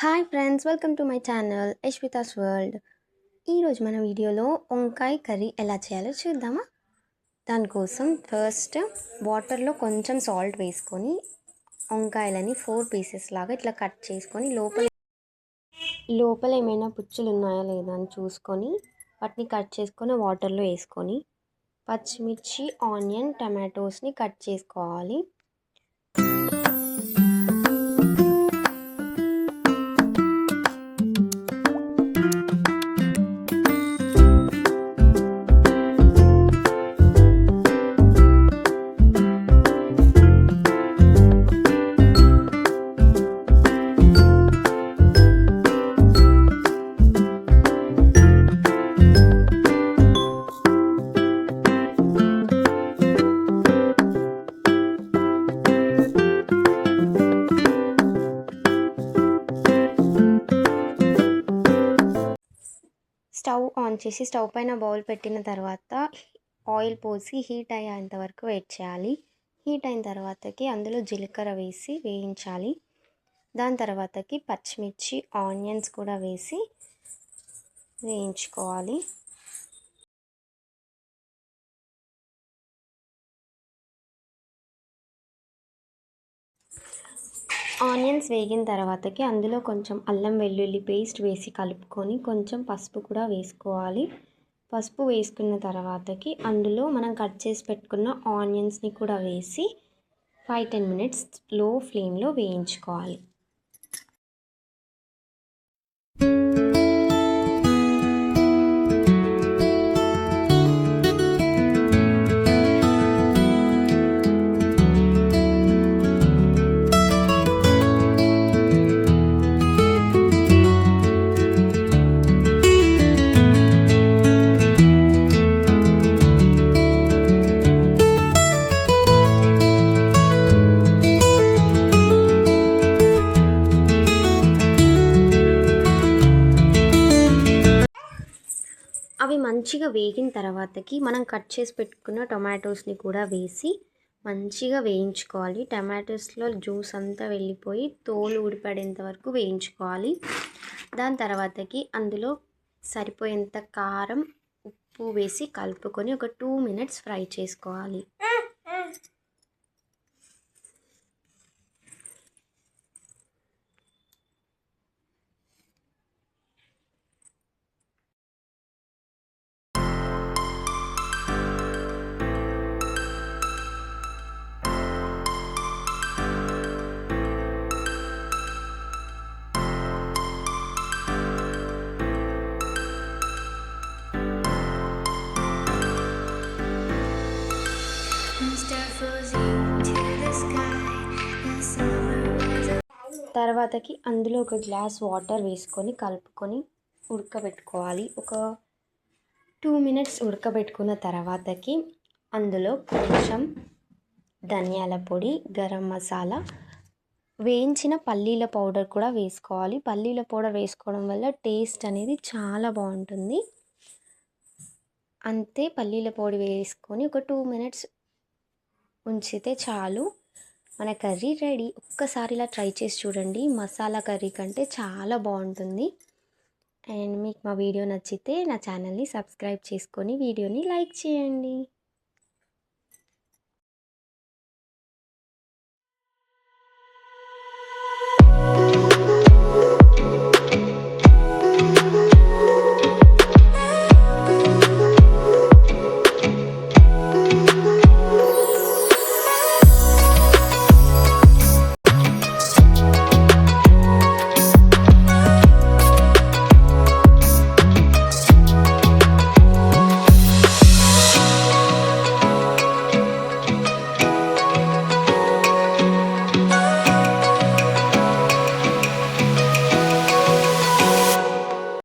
Hi friends, welcome to my channel Yashwita's world. ఈరోజు మన వీడియోలో వంకాయ కర్రీ ఎలా చేయాలో చూద్దామా. దానికోసం ఫస్ట్ వాటర్లో కొంచెం సాల్ట్ వేసుకొని వంకాయలని 4 పీసెస్ లాగా ఇట్లా కట్ చేసుకొని లోపల ఏమైనా పుచ్చులు ఉన్నాయా లేదా అని చూసుకొని వాటిని కట్ చేసుకొని వాటర్లో వేసుకొని పచ్చిమిర్చి, ఆనియన్, టమాటోస్ని కట్ చేసుకోవాలి. స్టవ్ ఆన్ చేసి స్టవ్ పైన బౌల్ పెట్టిన తర్వాత ఆయిల్ పోసి హీట్ అయ్యేంత వరకు వెయిట్ చేయాలి. హీట్ అయిన తర్వాతకి అందులో జీలకర్ర వేసి వేయించాలి. దాని తర్వాతకి పచ్చిమిర్చి, ఆనియన్స్ కూడా వేసి వేయించుకోవాలి. ఆనియన్స్ వేగిన తర్వాతకి అందులో కొంచెం అల్లం వెల్లుల్లి పేస్ట్ వేసి కలుపుకొని కొంచెం పసుపు కూడా వేసుకోవాలి. పసుపు వేసుకున్న తర్వాతకి అందులో మనం కట్ చేసి పెట్టుకున్న ఆనియన్స్ని కూడా వేసి 5-10 మినిట్స్ లో ఫ్లేమ్లో వేయించుకోవాలి. అవి మంచిగా వేగిన తర్వాతకి మనం కట్ చేసి పెట్టుకున్న టొమాటోస్ని కూడా వేసి మంచిగా వేయించుకోవాలి. టమాటోస్లో జ్యూస్ అంతా వెళ్ళిపోయి తోలు ఊడిపడేంత వరకు వేయించుకోవాలి. దాని తర్వాతకి అందులో సరిపోయేంత కారం, ఉప్పు వేసి కలుపుకొని ఒక 2 మినిట్స్ ఫ్రై చేసుకోవాలి. తర్వాతకి అందులో ఒక గ్లాస్ వాటర్ వేసుకొని కలుపుకొని ఉడకబెట్టుకోవాలి. ఒక 2 మినిట్స్ ఉడకబెట్టుకున్న తర్వాతకి అందులో కొంచెం ధనియాల పొడి, గరం మసాలా, వేయించిన పల్లీల పౌడర్ కూడా వేసుకోవాలి. పల్లీల పౌడర్ వేసుకోవడం వల్ల టేస్ట్ అనేది చాలా బాగుంటుంది. అంతే, పల్లీల పొడి వేసుకొని ఒక 2 మినిట్స్ ఉంచితే చాలు, మన కర్రీ రెడీ. ఒక్కసారి ఇలా ట్రై చేసి చూడండి, మసాలా కర్రీ కంటే చాలా బాగుంటుంది. అండ్ మీకు మా వీడియో నచ్చితే నా ఛానల్ని సబ్స్క్రైబ్ చేసుకొని వీడియోని లైక్ చేయండి.